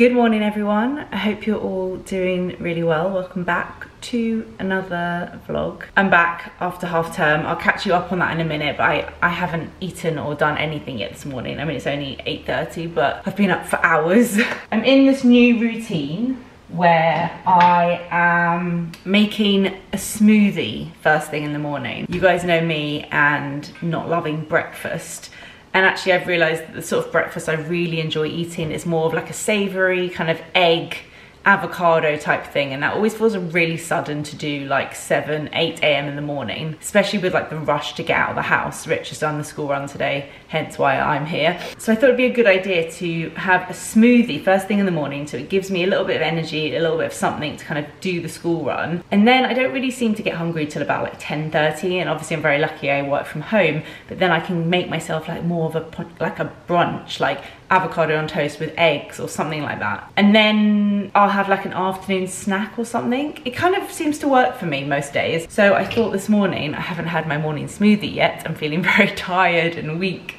Good morning everyone, I hope you're all doing really well. Welcome back to another vlog. I'm back after half term. I'll catch you up on that in a minute, but I haven't eaten or done anything yet this morning. I mean, it's only 8:30, but I've been up for hours. I'm in this new routine where I am making a smoothie first thing in the morning. You guys know me and not loving breakfast. And actually I've realised that the sort of breakfast I really enjoy eating is more of like a savoury kind of egg, avocado type thing, and that always feels really sudden to do like 7, 8 a.m. in the morning, especially with like the rush to get out of the house. Rich has done the school run today, hence why I'm here. So I thought it'd be a good idea to have a smoothie first thing in the morning, so it gives me a little bit of energy, a little bit of something to kind of do the school run. And then I don't really seem to get hungry till about like 10:30, and obviously I'm very lucky I work from home, but then I can make myself like more of a brunch, like avocado on toast with eggs or something like that. And then I'll have like an afternoon snack or something. It kind of seems to work for me most days. So I thought this morning, I haven't had my morning smoothie yet. I'm feeling very tired and weak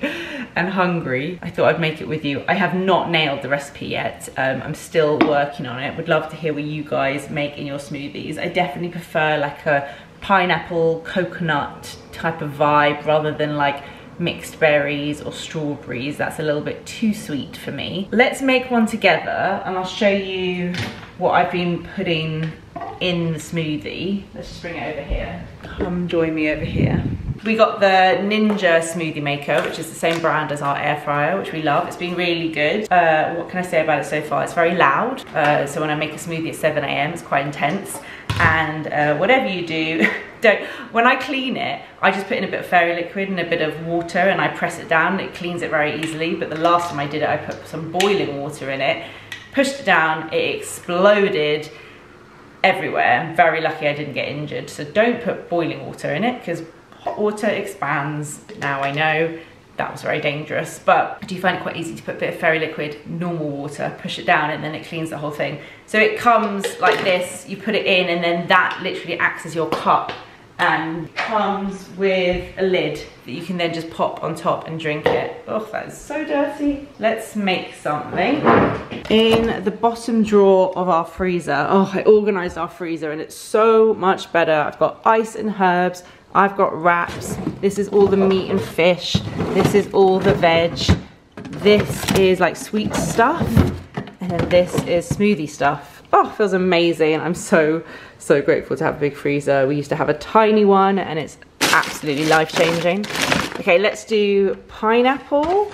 and hungry. I thought I'd make it with you. I have not nailed the recipe yet. I'm still working on it. Would love to hear what you guys make in your smoothies. I definitely prefer like a pineapple, coconut type of vibe rather than like mixed berries or strawberries. That's a little bit too sweet for me. Let's make one together and I'll show you what I've been putting in the smoothie. Let's just bring it over here. Come join me over here. We got the Ninja smoothie maker, which is the same brand as our air fryer, which we love. It's been really good. What can I say about it so far? It's very loud. So when I make a smoothie at 7 a.m, it's quite intense. And whatever you do, when I clean it, I just put in a bit of fairy liquid and a bit of water and I press it down. It cleans it very easily. But the last time I did it, I put some boiling water in it, pushed it down, it exploded everywhere. I'm very lucky I didn't get injured. So don't put boiling water in it because hot water expands. Now I know that was very dangerous, but I do find it quite easy to put a bit of fairy liquid, normal water, push it down, and then it cleans the whole thing. So it comes like this, you put it in, and then that literally acts as your cup and comes with a lid that you can then just pop on top and drink it. Oh, that is so dirty. Let's make something. In the bottom drawer of our freezer, oh, I organised our freezer and it's so much better. I've got ice and herbs, I've got wraps, this is all the meat and fish, this is all the veg, this is like sweet stuff, and then this is smoothie stuff. Oh, it feels amazing. I'm so grateful to have a big freezer. We used to have a tiny one and it's absolutely life-changing. Okay, let's do pineapple,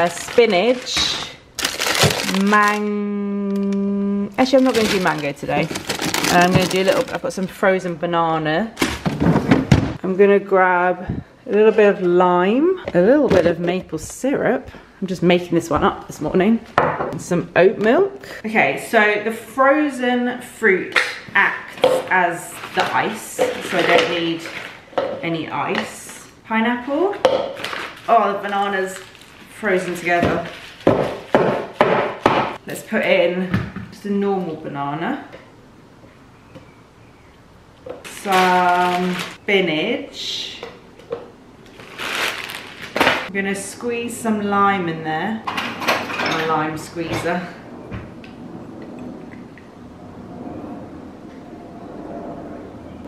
spinach, actually I'm not going to do mango today. I'm going to do I've got some frozen banana. I'm going to grab a little bit of lime, a little bit of maple syrup. I'm just making this one up this morning. And some oat milk. Okay, so the frozen fruit acts as the ice, so I don't need any ice. Pineapple. Oh, the banana's frozen together. Let's put in just a normal banana. Some spinach. I'm gonna squeeze some lime in there. My lime squeezer.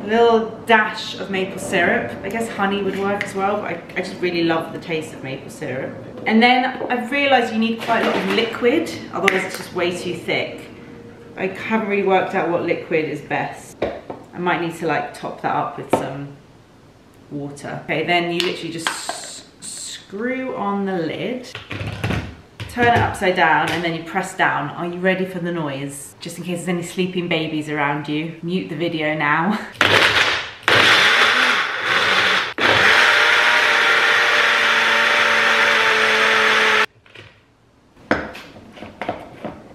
A little dash of maple syrup. I guess honey would work as well, but I just really love the taste of maple syrup. And then I've realised you need quite a lot of liquid, otherwise it's just way too thick. I haven't really worked out what liquid is best. I might need to like top that up with some water. Okay, then you literally just screw on the lid, turn it upside down, and then you press down. Are you ready for the noise? Just in case there's any sleeping babies around you, mute the video now.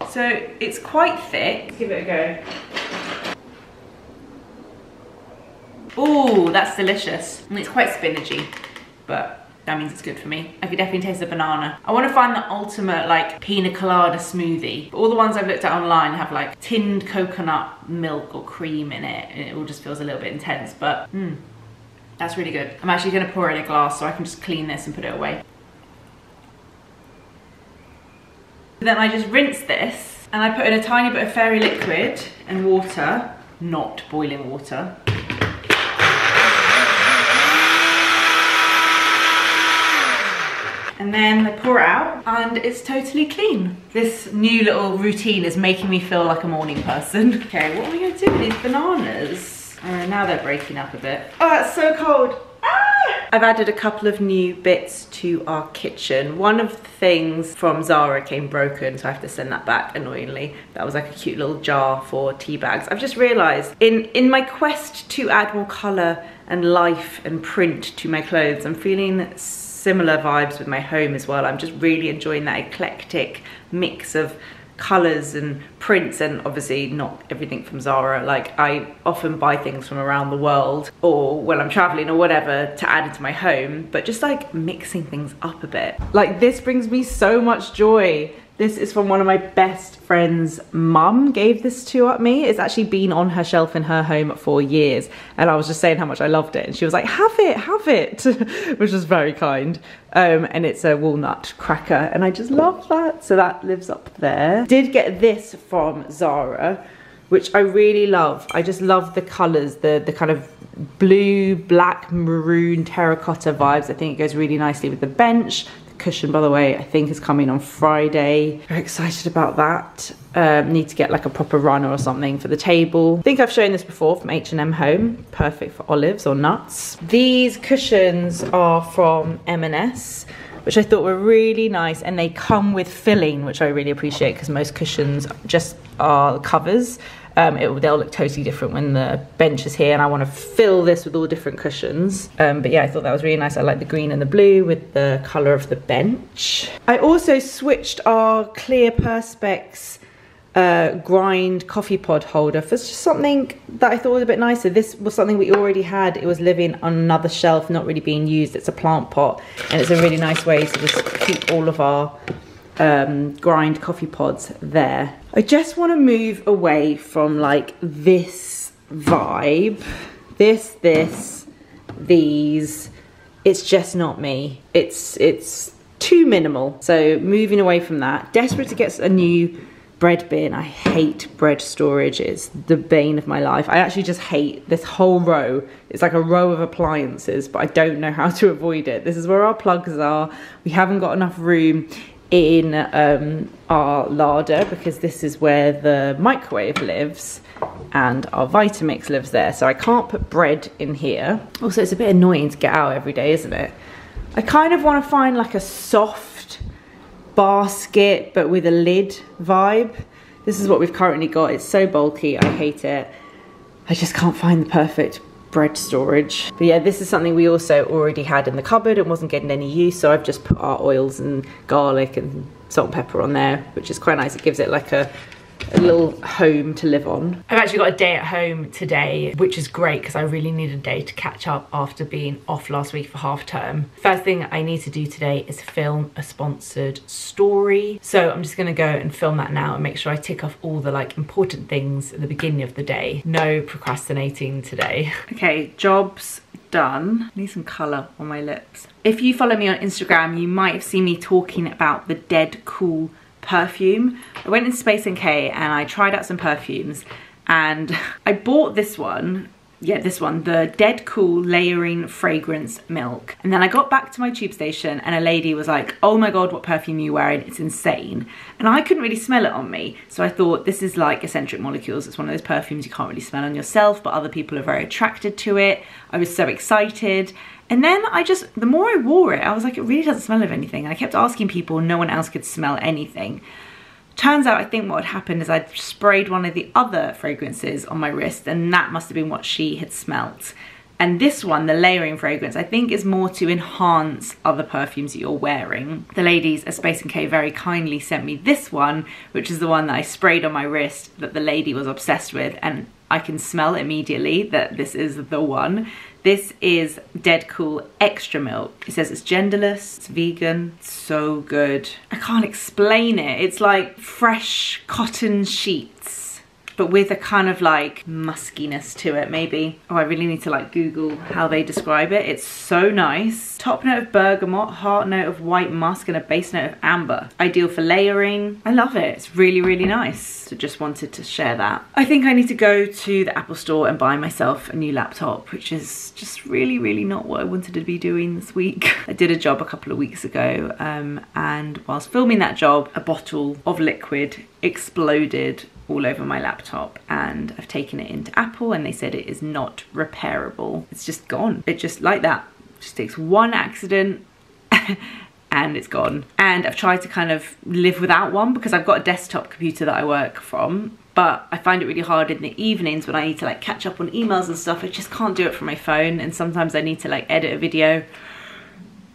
So it's quite thick. Let's give it a go. Oh, that's delicious. And it's quite spinachy, but that means it's good for me. I could definitely taste the banana. I want to find the ultimate like pina colada smoothie. All the ones I've looked at online have like tinned coconut milk or cream in it, and it all just feels a little bit intense, but that's really good. I'm actually gonna pour it in a glass so I can just clean this and put it away. Then I just rinse this and I put in a tiny bit of fairy liquid and water, not boiling water. And then I pour it out and it's totally clean. This new little routine is making me feel like a morning person. Okay, what are we gonna do with these bananas? Now they're breaking up a bit. Oh, that's so cold. Ah! I've added a couple of new bits to our kitchen. One of the things from Zara came broken, so I have to send that back, annoyingly. That was like a cute little jar for tea bags. I've just realized in my quest to add more color and life and print to my clothes, I'm feeling similar vibes with my home as well. I'm just really enjoying that eclectic mix of colors and prints, and obviously not everything from Zara. Like, I often buy things from around the world or when I'm traveling or whatever to add into my home, but just like mixing things up a bit. Like, this brings me so much joy. This is from one of my best friends' mum gave this to me. It's actually been on her shelf in her home for years. And I was just saying how much I loved it. And she was like, have it, which was very kind. And it's a walnut cracker. And I just love that. So that lives up there. Did get this from Zara, which I really love. I just love the colors, the kind of blue, black, maroon, terracotta vibes. I think it goes really nicely with the bench. Cushion, by the way, I think is coming on Friday. Very excited about that. Need to get like a proper runner or something for the table. I think I've shown this before from H&M Home. Perfect for olives or nuts. These cushions are from M&S, which I thought were really nice, and they come with filling, which I really appreciate because most cushions just are covers. They'll look totally different when the bench is here, and I want to fill this with all different cushions. But yeah, I thought that was really nice. I like the green and the blue with the colour of the bench. I also switched our clear Perspex grind coffee pod holder for just something that I thought was a bit nicer. This was something we already had. It was living on another shelf, not really being used. It's a plant pot, and it's a really nice way to just keep all of our grind coffee pods there. I just want to move away from like this vibe, these. It's just not me. It's too minimal. So moving away from that. Desperate to get a new bread bin. I hate bread storage. It's the bane of my life. I actually just hate this whole row. It's like a row of appliances, but I don't know how to avoid it. This is where our plugs are. We haven't got enough room in our larder because this is where the microwave lives and our Vitamix lives there, so I can't put bread in here. Also, it's a bit annoying to get out every day, isn't it? I kind of want to find like a soft basket but with a lid vibe. This is what we've currently got. It's so bulky, I hate it. I just can't find the perfect bread storage. But yeah, this is something we also already had in the cupboard and wasn't getting any use, so I've just put our oils and garlic and salt and pepper on there, which is quite nice. It gives it like a little home to live on. I've actually got a day at home today, which is great because I really need a day to catch up after being off last week for half term. First thing I need to do today is film a sponsored story. So I'm just gonna go and film that now and make sure I tick off all the like important things at the beginning of the day. No procrastinating today. Okay, jobs done. I need some colour on my lips. If you follow me on Instagram, you might have seen me talking about the Dead Cool perfume. I went in Space NK and I tried out some perfumes, and I bought this one. Yeah, this one, the Dead Cool Layering Fragrance Milk. And then I got back to my tube station and a lady was like, oh my god, what perfume are you wearing? It's insane. And I couldn't really smell it on me. So I thought, this is like Eccentric Molecules. It's one of those perfumes you can't really smell on yourself, but other people are very attracted to it. I was so excited. And then the more I wore it, I was like, it really doesn't smell of anything. And I kept asking people, no one else could smell anything. Turns out, I think what had happened is I'd sprayed one of the other fragrances on my wrist, and that must have been what she had smelt. And this one, the layering fragrance, I think is more to enhance other perfumes that you're wearing. The ladies at Space NK very kindly sent me this one, which is the one that I sprayed on my wrist that the lady was obsessed with, and I can smell immediately that this is the one. This is Dead Cool Extra Milk. It says it's genderless, it's vegan, it's so good. I can't explain it. It's like fresh cotton sheets. but with a kind of like muskiness to it maybe. Oh, I really need to like Google how they describe it. It's so nice. Top note of bergamot, heart note of white musk, and a base note of amber. Ideal for layering. I love it. It's really, really nice. So just wanted to share that. I think I need to go to the Apple store and buy myself a new laptop, which is just really, really not what I wanted to be doing this week. I did a job a couple of weeks ago, and whilst filming that job, a bottle of liquid exploded all over my laptop, and I've taken it into Apple and they said it is not repairable. It's just gone. It just like that. Just takes one accident and it's gone. And I've tried to kind of live without one because I've got a desktop computer that I work from, but I find it really hard in the evenings when I need to like catch up on emails and stuff. I just can't do it from my phone, and sometimes I need to like edit a video.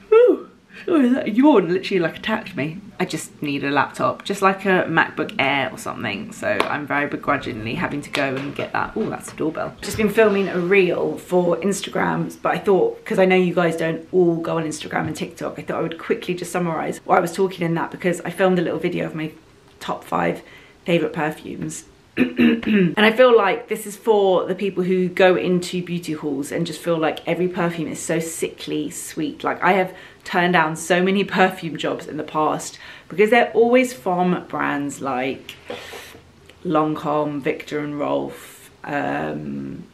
Whew. Sorry, that yawn literally like attacked me. I just need a laptop, just like a MacBook Air or something. So I'm very begrudgingly having to go and get that. Oh, that's a doorbell. Just been filming a reel for Instagram, but I thought, because I know you guys don't all go on Instagram and TikTok, I thought I would quickly just summarize what I was talking in that, because I filmed a little video of my top 5 favorite perfumes. And I feel like this is for the people who go into beauty halls and just feel like every perfume is so sickly sweet. Like, I have turned down so many perfume jobs in the past because they're always from brands like Lancome, Victor and Rolf, I don't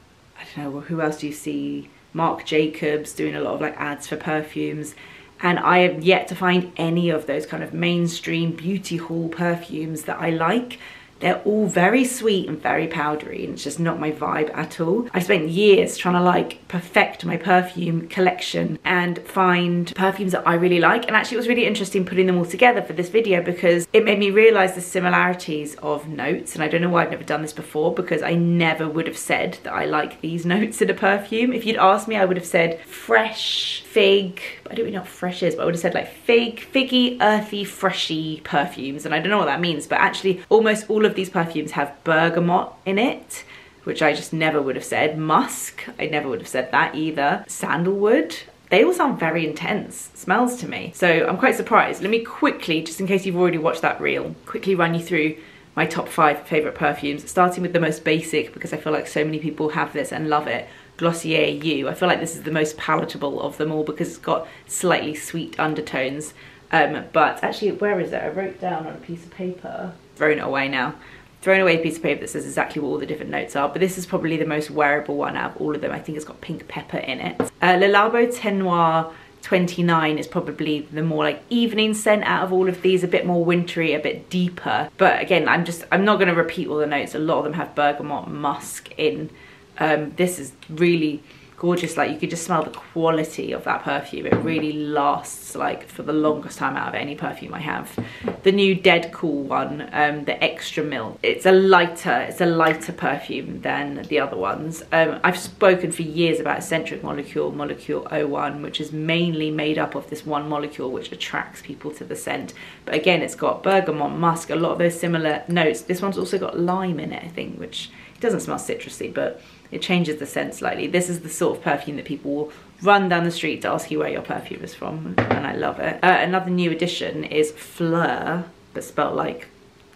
know, who else do you see? Marc Jacobs doing a lot of like ads for perfumes. And I have yet to find any of those kind of mainstream beauty hall perfumes that I like. They're all very sweet and very powdery, and it's just not my vibe at all. I spent years trying to like perfect my perfume collection and find perfumes that I really like. And actually it was really interesting putting them all together for this video because it made me realize the similarities of notes. And I don't know why I've never done this before, because I never would have said that I like these notes in a perfume. If you'd asked me, I would have said fresh, fig. I don't really know what fresh is, but I would have said like figgy, earthy, freshy perfumes. And I don't know what that means, but actually almost all of these perfumes have bergamot in it, which I just never would have said. Musk, I never would have said that either. Sandalwood, they all sound very intense smells to me. So I'm quite surprised. Let me quickly, just in case you've already watched that reel, quickly run you through my top 5 favorite perfumes, starting with the most basic, because I feel like so many people have this and love it. Glossier You. I feel like this is the most palatable of them all because it's got slightly sweet undertones. But actually, where is it? I wrote down on a piece of paper. Thrown it away now. Thrown away a piece of paper that says exactly what all the different notes are, but this is probably the most wearable one out of all of them. I think it's got pink pepper in it. Le Labo Teint Noir 29 is probably the more like evening scent out of all of these, a bit more wintry, a bit deeper. But again, I'm not going to repeat all the notes. A lot of them have bergamot, musk in. This is really gorgeous. Like, you could just smell the quality of that perfume. It really lasts like for the longest time out of any perfume I have. The new Dead Cool one, the Extra Milk, it's a lighter perfume than the other ones. I've spoken for years about Eccentric Molecule 01, which is mainly made up of this one molecule which attracts people to the scent. But again, it's got bergamot, musk, a lot of those similar notes. This one's also got lime in it, I think, which doesn't smell citrusy, but it changes the scent slightly. This is the sort of perfume that people will run down the street to ask you where your perfume is from, and I love it. Another new addition is Fleur, but spelled like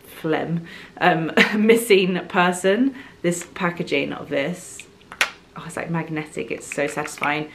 phlegm. Missing Person. This packaging of this, oh, it's like magnetic. It's so satisfying.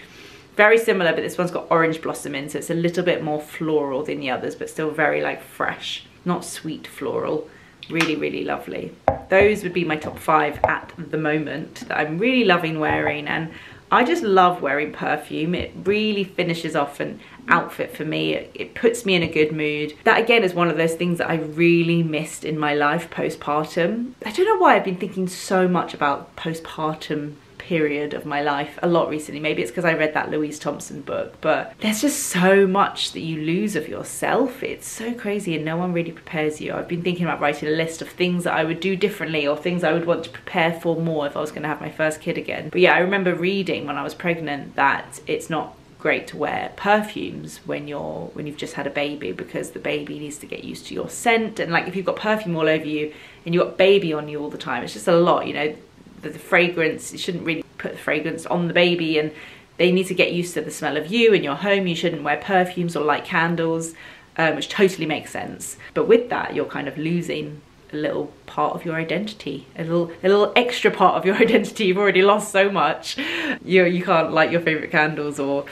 Very similar, but this one's got orange blossom in, so it's a little bit more floral than the others, but still very like fresh, not sweet floral. Really, really lovely. Those would be my top 5 at the moment that I'm really loving wearing, and I just love wearing perfume. It really finishes off an outfit for me. It puts me in a good mood. That again is one of those things that I really missed in my life postpartum. I don't know why I've been thinking so much about postpartum period of my life a lot recently. Maybe it's because I read that Louise Thompson book, but there's just so much that you lose of yourself. It's so crazy, and no one really prepares you. I've been thinking about writing a list of things that I would do differently, or things I would want to prepare for more if I was going to have my first kid again. But yeah, I remember reading when I was pregnant that it's not great to wear perfumes when you've just had a baby, because the baby needs to get used to your scent, and like if you've got perfume all over you and you've got baby on you all the time, it's just a lot, you know. The fragrance, you shouldn't really put the fragrance on the baby, and they need to get used to the smell of you in your home. You shouldn't wear perfumes or light candles, which totally makes sense. But with that, you're kind of losing a little part of your identity, a little extra part of your identity. You've already lost so much. You can't light your favorite candles or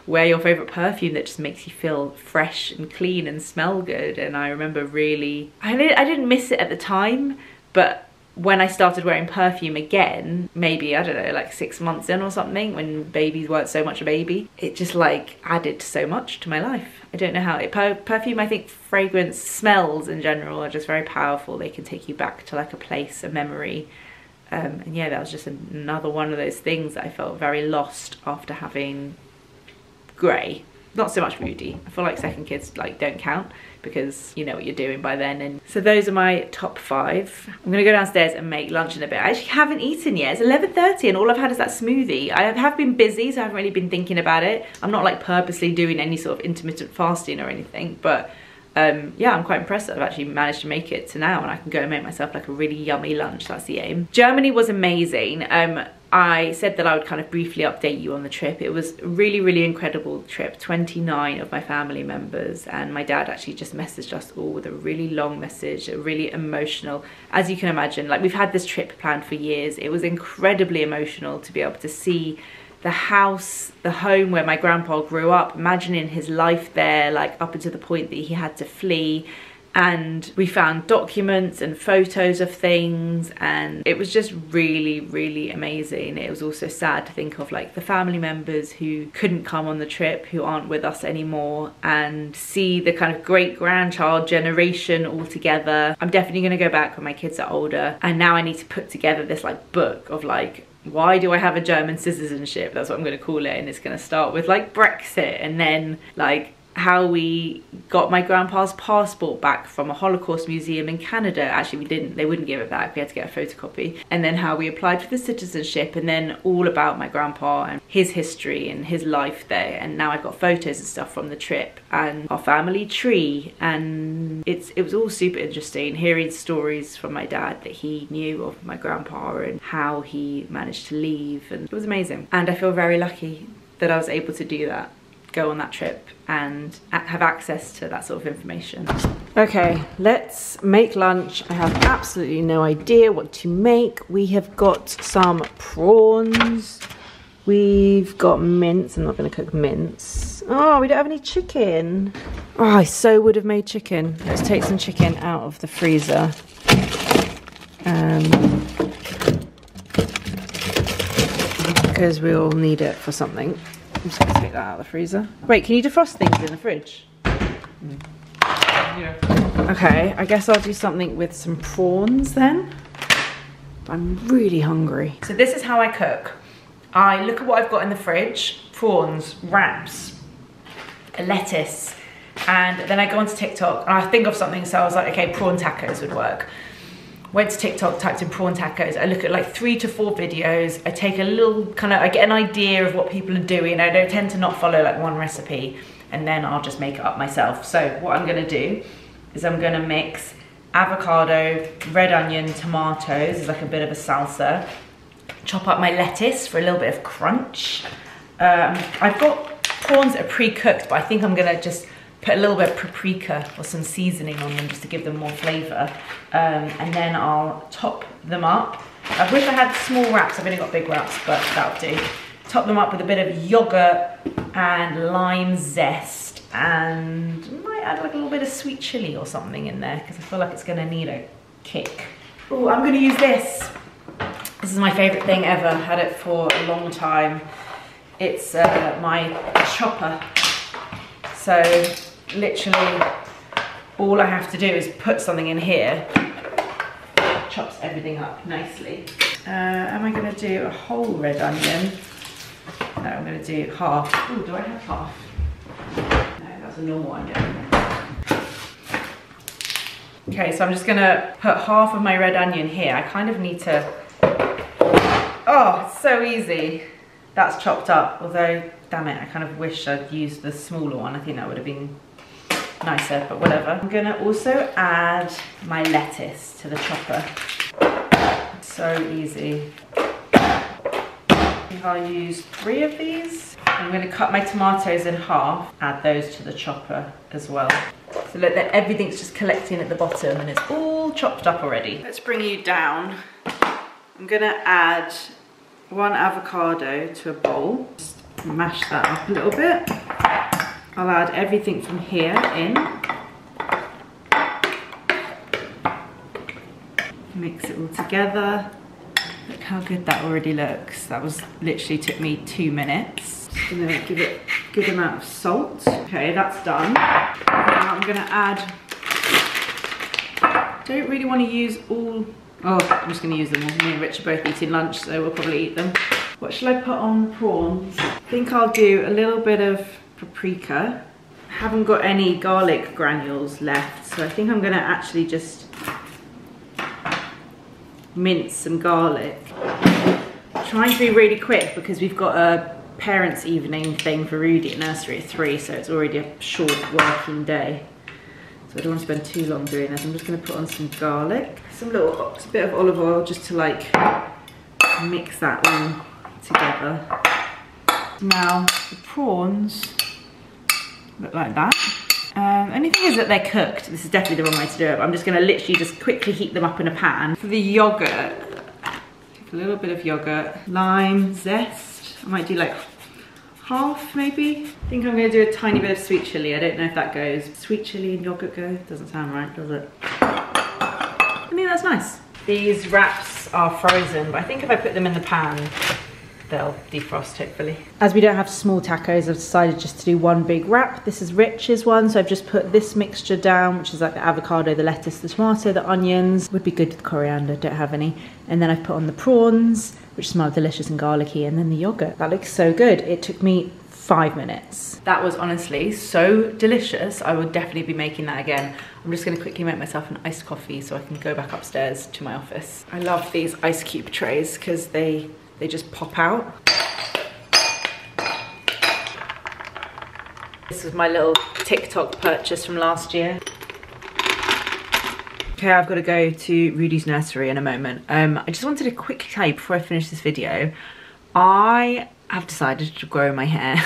wear your favorite perfume that just makes you feel fresh and clean and smell good. And I remember really, I didn't miss it at the time, but when I started wearing perfume again, maybe, I don't know, like 6 months in or something, when babies weren't so much a baby, it just like added so much to my life. I don't know how. Perfume, I think fragrance, smells in general are just very powerful. They can take you back to like a place, a memory. And yeah, that was just another one of those things that I felt very lost after having Gray. Not so much Rudy. I feel like second kids like don't count because you know what you're doing by then. And so those are my top 5. I'm gonna go downstairs and make lunch in a bit. I actually haven't eaten yet. It's 11:30 and all I've had is that smoothie. I have been busy, so I haven't really been thinking about it. I'm not like purposely doing any sort of intermittent fasting or anything, but yeah, I'm quite impressed that I've actually managed to make it to now, and I can go and make myself like a really yummy lunch. That's the aim. Germany was amazing. I said that I would kind of briefly update you on the trip. It was a really, really incredible trip. 29 of my family members, and my dad actually just messaged us all with a really long message, really emotional. As you can imagine, like we've had this trip planned for years. It was incredibly emotional to be able to see the house, the home where my grandpa grew up, imagining his life there, like up until the point that he had to flee. And we found documents and photos of things, and it was just really, really amazing. It was also sad to think of like the family members who couldn't come on the trip, who aren't with us anymore, and see the kind of great-grandchild generation all together. I'm definitely gonna go back when my kids are older, and now I need to put together this like book of like, why do I have a German citizenship? That's what I'm gonna call it. And it's gonna start with like Brexit, and then like how we got my grandpa's passport back from a Holocaust museum in Canada. Actually, we didn't, they wouldn't give it back, we had to get a photocopy. And then how we applied for the citizenship, and then all about my grandpa and his history and his life there. And now I've got photos and stuff from the trip and our family tree, and it was all super interesting hearing stories from my dad that he knew of my grandpa and how he managed to leave, and it was amazing. And I feel very lucky that I was able to do that, go on that trip and have access to that sort of information. Okay, let's make lunch. I have absolutely no idea what to make. We have got some prawns. We've got mince. I'm not gonna cook mince. Oh, we don't have any chicken. Oh, I so would have made chicken. Let's take some chicken out of the freezer. Because we'll need it for something. I'm just gonna take that out of the freezer. Wait, can you defrost things in the fridge? Yeah. Okay, I guess I'll do something with some prawns then. I'm really hungry. So this is how I cook. I look at what I've got in the fridge: prawns, wraps, a lettuce, and then I go onto TikTok and I think of something, so I was like, okay, prawn tacos would work. Went to TikTok, typed in prawn tacos. I look at like 3 to 4 videos. I take a little I get an idea of what people are doing. I don't tend to not follow like one recipe, and then I'll just make it up myself. So what I'm gonna do is I'm gonna mix avocado, red onion, tomatoes as like a bit of a salsa. Chop up my lettuce for a little bit of crunch. I've got prawns that are pre-cooked, but I think I'm gonna just put a little bit of paprika or some seasoning on them just to give them more flavour. And then I'll top them up. I wish I had small wraps, I've only got big wraps, but that'll do. Top them up with a bit of yogurt and lime zest, and might add like a little bit of sweet chilli or something in there, because I feel like it's gonna need a kick. Oh, I'm gonna use this. This is my favourite thing ever, had it for a long time. It's my chopper. So literally all I have to do is put something in here. It chops everything up nicely. Am I gonna do a whole red onion? No, I'm gonna do half. Oh, do I have half? No, that's a normal onion. Okay, so I'm just gonna put half of my red onion here. I kind of need to, oh, it's so easy. That's chopped up, although, damn it, I kind of wish I'd used the smaller one. I think that would have been nicer, but whatever. I'm gonna also add my lettuce to the chopper. So easy. I think I'll use 3 of these. I'm gonna cut my tomatoes in half, add those to the chopper as well. So look, that everything's just collecting at the bottom and it's all all chopped up already. Let's bring you down. I'm gonna add 1 avocado to a bowl. Just mash that up a little bit. I'll add everything from here in. Mix it all together. Look how good that already looks. That was literally took me 2 minutes. Just gonna give it a good amount of salt. Okay, that's done. Now I'm gonna add, don't really want to use all, oh, I'm just gonna use them all. Me and Rich are both eating lunch, so we'll probably eat them. What shall I put on prawns? I think I'll do a little bit of paprika. I haven't got any garlic granules left, so I think I'm gonna actually just mince some garlic. Trying to be really quick because we've got a parents' evening thing for Rudy at nursery at 3, so it's already a short working day. So I don't want to spend too long doing this. I'm just going to put on some garlic, a bit of olive oil just to like mix that all together. Now the prawns look like that. Only thing is that they're cooked. This is definitely the wrong way to do it, but I'm just going to literally just quickly heat them up in a pan. For the yogurt, take a little bit of yogurt, lime zest. I might do like half maybe. I think I'm going to do a tiny bit of sweet chilli. I don't know if that goes. Sweet chilli and yogurt go? Doesn't sound right, does it? I think that's nice. These wraps are frozen, but I think if I put them in the pan, they'll defrost hopefully. As we don't have small tacos, I've decided just to do one big wrap. This is Rich's one, so I've just put this mixture down, which is like the avocado, the lettuce, the tomato, the onions. Would be good with coriander, don't have any. And then I've put on the prawns, which smell delicious and garlicky, and then the yogurt. That looks so good. It took me 5 minutes. That was honestly so delicious. I would definitely be making that again. I'm just gonna quickly make myself an iced coffee so I can go back upstairs to my office. I love these ice cube trays because they just pop out. This was my little TikTok purchase from last year. Okay, I've got to go to Rudy's nursery in a moment. I just wanted to quickly tell you before I finish this video, I have decided to grow my hair.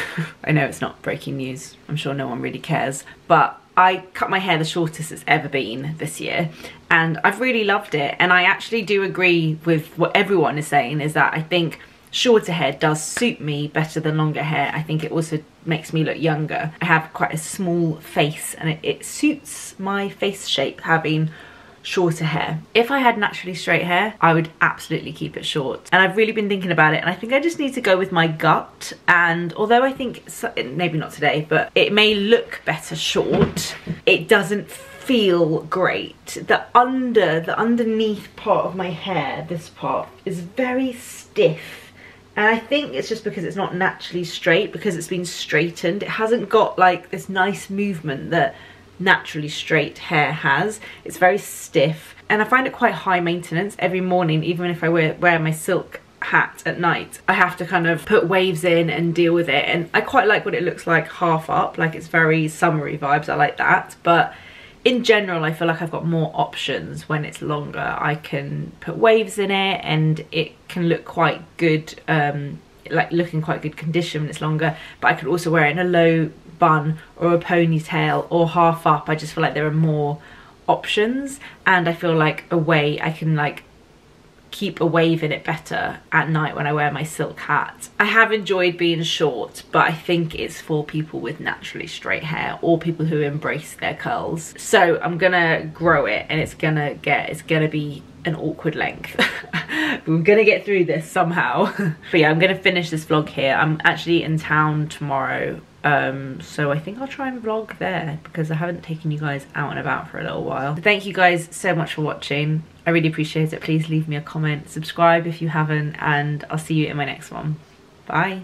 I know it's not breaking news. I'm sure no one really cares, but I cut my hair the shortest it's ever been this year, and I've really loved it. And I actually do agree with what everyone is saying, is that I think shorter hair does suit me better than longer hair. I think it also makes me look younger. I have quite a small face, and it suits my face shape having shorter hair. If I had naturally straight hair, I would absolutely keep it short. And I've really been thinking about it, and I think I just need to go with my gut. And although I think, maybe not today, but it may look better short, it doesn't feel great. The underneath part of my hair, this part, is very stiff. And I think it's just because it's not naturally straight, because it's been straightened. It hasn't got like this nice movement that naturally straight hair has. It's very stiff, and I find it quite high maintenance. Every morning, even if I wear my silk hat at night, I have to kind of put waves in and deal with it, and I quite like what it looks like half up. Like, it's very summery vibes. I like that. But in general, I feel like I've got more options when it's longer. I can put waves in it, and it can look quite good, like looking quite good condition when it's longer. But I could also wear it in a low bun or a ponytail or half up. I just feel like there are more options, and I feel like I can like keep a wave in it better at night when I wear my silk hat. I have enjoyed being short, but I think it's for people with naturally straight hair or people who embrace their curls. So I'm gonna grow it, and it's gonna be an awkward length. We're gonna get through this somehow. But yeah, I'm gonna finish this vlog here. I'm actually in town tomorrow, so I think I'll try and vlog there, because I haven't taken you guys out and about for a little while. So thank you guys so much for watching. I really appreciate it. Please leave me a comment, subscribe if you haven't, and I'll see you in my next one. Bye.